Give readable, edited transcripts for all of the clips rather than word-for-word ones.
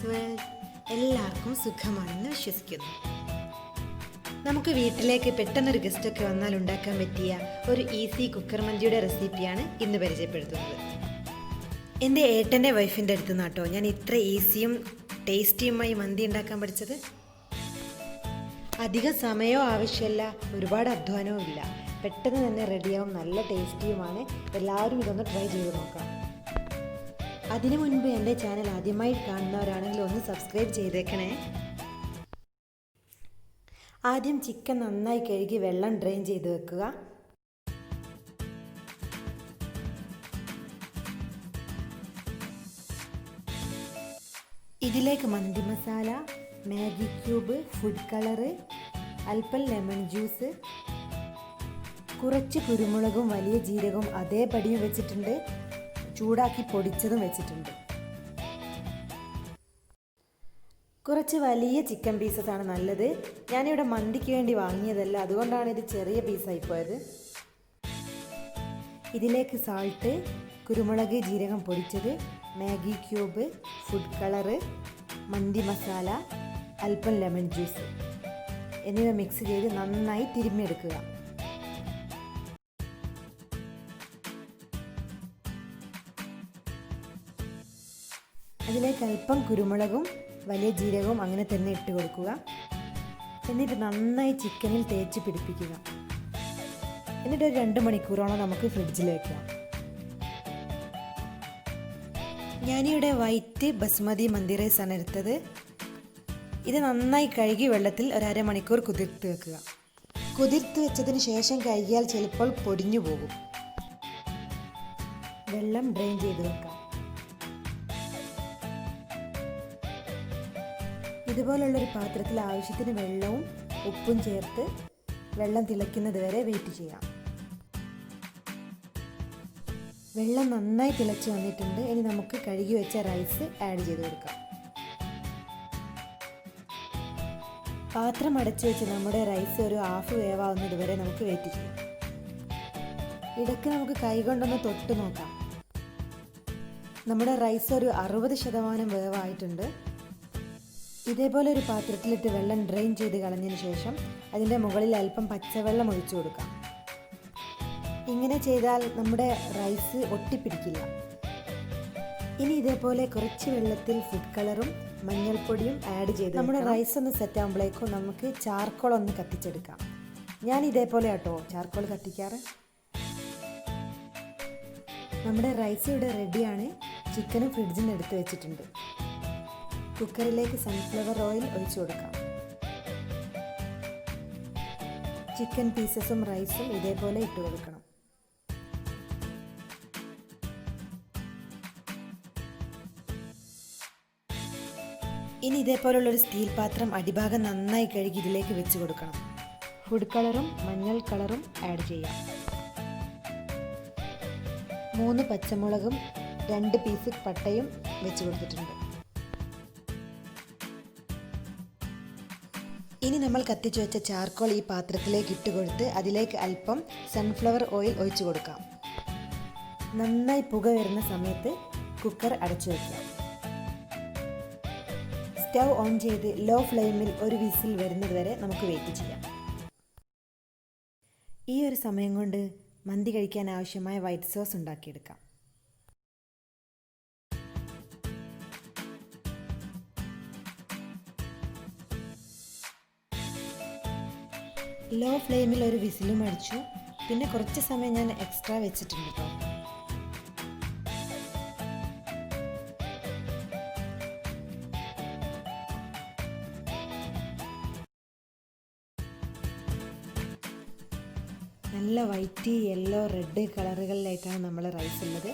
World. എല്ലാവർക്കും സുഖമാണെന്ന് വിശ്വസിക്കുന്നു. നമുക്ക് വീട്ടിലേക്ക് പെട്ടെന്നൊരു ഗസ്റ്റൊക്കെ വന്നാൽ ഉണ്ടാക്കാൻ പറ്റിയ ഒരു ഈസി കുക്കർ മന്തിയുടെ റെസിപ്പിയാണ് ഇന്ന് പരിചയപ്പെടുത്തുന്നത്. എൻ്റെ ഏട്ടൻ്റെ വൈഫിൻ്റെ അടുത്ത് നിന്നാട്ടോ ഞാൻ ഇത്ര ഈസിയും ടേസ്റ്റിയുമായി മന്തി ഉണ്ടാക്കാൻ പഠിച്ചത്. അധിക സമയമോ ആവശ്യമില്ല, ഒരുപാട് അധ്വാനവും ഇല്ല, പെട്ടെന്ന് തന്നെ റെഡിയാവും, നല്ല ടേസ്റ്റിയുമാണ്. എല്ലാവരും ഇതൊന്ന് ട്രൈ ചെയ്ത് നോക്കാം. അതിനു മുൻപ് എൻ്റെ ചാനൽ ആദ്യമായി കാണുന്നവരാണെങ്കിൽ ഒന്ന് സബ്സ്ക്രൈബ് ചെയ്തേക്കണേ. ആദ്യം ചിക്കൻ നന്നായി കഴുകി വെള്ളം ഡ്രെയിൻ ചെയ്ത് വെക്കുക. ഇതിലേക്ക് മന്തി masala, Maggi cube, food colour, അല്പം ലെമൺ ജ്യൂസ്, കുറച്ച് കുരുമുളകും വലിയ ജീരകവും അതേപടിയും വെച്ചിട്ടുണ്ട്, ചൂടാക്കി പൊടിച്ചതും വെച്ചിട്ടുണ്ട്. കുറച്ച് വലിയ ചിക്കൻ പീസസ് ആണ് നല്ലത്. ഞാനിവിടെ മന്തിക്ക് വേണ്ടി വാങ്ങിയതല്ല, അതുകൊണ്ടാണ് ഇത് ചെറിയ പീസായിപ്പോയത്. ഇതിലേക്ക് സാൾട്ട്, കുരുമുളക് ജീരകം പൊടിച്ചത്, മാഗി ക്യൂബ്, ഫുഡ് കളറ്, മന്തി മസാല, അല്പം ലെമൺ ജ്യൂസ് എന്നിവ മിക്സ് ചെയ്ത് നന്നായി തിരുമ്മിയെടുക്കുക. അതിലേക്ക് അല്പം കുരുമുളകും വലിയ ജീരകവും അങ്ങനെ തന്നെ ഇട്ട് കൊടുക്കുക. എന്നിട്ട് നന്നായി ചിക്കനിൽ തേച്ച് പിടിപ്പിക്കുക. എന്നിട്ട് ഒരു 2 മണിക്കൂറോളം നമുക്ക് ഫ്രിഡ്ജിൽ വയ്ക്കാം. ഞാനിവിടെ വൈറ്റ് ബസുമതി മന്തി റൈസ് ആണ് എടുത്തത്. ഇത് നന്നായി കഴുകി വെള്ളത്തിൽ ഒരു 1/2 മണിക്കൂർ കുതിർത്ത് വെക്കുക. കുതിർത്ത് വെച്ചതിന് ശേഷം കഴുകിയാൽ ചിലപ്പോൾ പൊടിഞ്ഞു പോകും. വെള്ളം ഡ്രെയിൻ ചെയ്ത് വെക്കാം. ഇതുപോലുള്ളൊരു പാത്രത്തിൽ ആവശ്യത്തിന് വെള്ളവും ഉപ്പും ചേർത്ത് വെള്ളം തിളയ്ക്കുന്നത് വരെ വെയിറ്റ് ചെയ്യാം. വെള്ളം നന്നായി തിളച്ച് വന്നിട്ടുണ്ട്. ഇനി നമുക്ക് കഴുകി വെച്ച റൈസ് ആഡ് ചെയ്ത് കൊടുക്കാം. പാത്രം അടച്ചു വെച്ച് നമ്മുടെ റൈസ് ഒരു ഹാഫ് വേവാവുന്നത് വരെ നമുക്ക് വെയിറ്റ് ചെയ്യാം. ഇടയ്ക്ക് നമുക്ക് കൈകൊണ്ടൊന്ന് തൊട്ട് നോക്കാം. നമ്മുടെ റൈസ് ഒരു 60% വേവായിട്ടുണ്ട്. ഇതേപോലെ ഒരു പാത്രത്തിലിട്ട് വെള്ളം ഡ്രെയിൻ ചെയ്ത് കളഞ്ഞതിന് ശേഷം അതിൻ്റെ മുകളിൽ അല്പം പച്ചവെള്ളം ഒഴിച്ചു കൊടുക്കാം. ഇങ്ങനെ ചെയ്താൽ നമ്മുടെ റൈസ് ഒട്ടിപ്പിടിക്കില്ല. ഇനി ഇതേപോലെ കുറച്ച് വെള്ളത്തിൽ ഫുഡ് കളറും മഞ്ഞൾപ്പൊടിയും ആഡ് ചെയ്ത് നമ്മുടെ റൈസ് ഒന്ന് സെറ്റ് ആകുമ്പോഴേക്കും നമുക്ക് ചാർക്കോൾ ഒന്ന് കത്തിച്ചെടുക്കാം. ഞാൻ ഇതേപോലെ ആട്ടോ ചാർക്കോൾ കത്തിക്കാറ്. നമ്മുടെ റൈസ് ഇവിടെ റെഡിയാണ്. ചിക്കനും ഫ്രിഡ്ജിൽ നിന്ന് എടുത്ത് വെച്ചിട്ടുണ്ട്. കുക്കറിലേക്ക് സൺഫ്ലവർ ഓയിൽ ഒഴിച്ചു കൊടുക്കാം. ചിക്കൻ പീസസും റൈസും ഇതേപോലെ ഇട്ട് കൊടുക്കണം. ഇനി ഇതേപോലുള്ളൊരു സ്റ്റീൽ പാത്രം അടിഭാഗം നന്നായി കഴുകി ഇതിലേക്ക് വെച്ച് കൊടുക്കണം. ഫുഡ് കളറും മഞ്ഞൾ കളറും ആഡ് ചെയ്യാം. 3 പച്ചമുളകും 2 പീസ് പട്ടയും വെച്ച് കൊടുത്തിട്ടുണ്ട്. ഇനി നമ്മൾ കത്തിച്ചു വെച്ച ചാർക്കോൾ ഈ പാത്രത്തിലേക്ക് ഇട്ട് കൊടുത്ത് അതിലേക്ക് അല്പം സൺഫ്ലവർ ഓയിൽ ഒഴിച്ചു കൊടുക്കാം. നന്നായി പുക വരുന്ന സമയത്ത് കുക്കർ അടച്ചു വയ്ക്കാം. സ്റ്റൗ ഓൺ ചെയ്ത് ലോ ഫ്ലെയിമിൽ ഒരു വിസിൽ വരുന്നത് വരെ നമുക്ക് വെയിറ്റ് ചെയ്യാം. ഈ ഒരു സമയം കൊണ്ട് മന്തി കഴിക്കാൻ ആവശ്യമായ വൈറ്റ് സോസ് ഉണ്ടാക്കിയെടുക്കാം. ലോ ഫ്ലെയിമിൽ ഒരു വിസിലും അടിച്ചു. പിന്നെ കുറച്ച് സമയം ഞാൻ എക്സ്ട്രാ വെച്ചിട്ടുണ്ട് കേട്ടോ. നല്ല വൈറ്റ്, യെല്ലോ, റെഡ് കളറുകളിലായിട്ടാണ് നമ്മൾ റൈസ് ഉള്ളത്.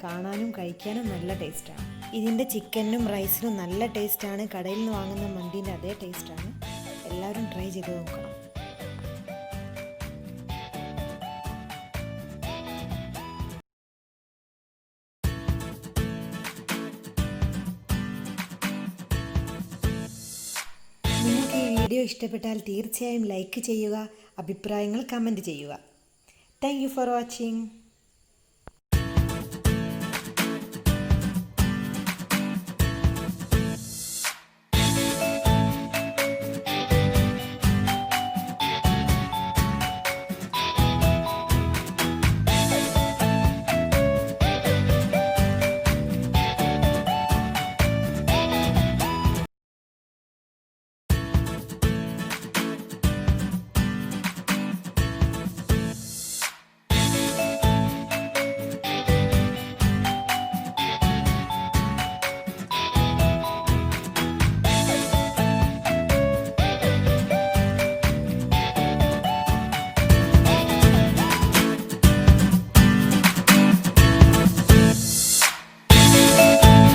കാണാനും കഴിക്കാനും നല്ല ടേസ്റ്റാണ്. ഇതിൻ്റെ ചിക്കനും റൈസിനും നല്ല ടേസ്റ്റാണ്. കടയിൽ നിന്ന് വാങ്ങുന്ന മന്തീൻ്റെ അതേ ടേസ്റ്റാണ്. എല്ലാവരും ട്രൈ ചെയ്ത് നോക്കണം. നിങ്ങൾക്ക് ഈ വീഡിയോ ഇഷ്ടപ്പെട്ടാൽ തീർച്ചയായും ലൈക്ക് ചെയ്യുക, അഭിപ്രായങ്ങൾ കമൻറ്റ് ചെയ്യുക. Thank you for watching.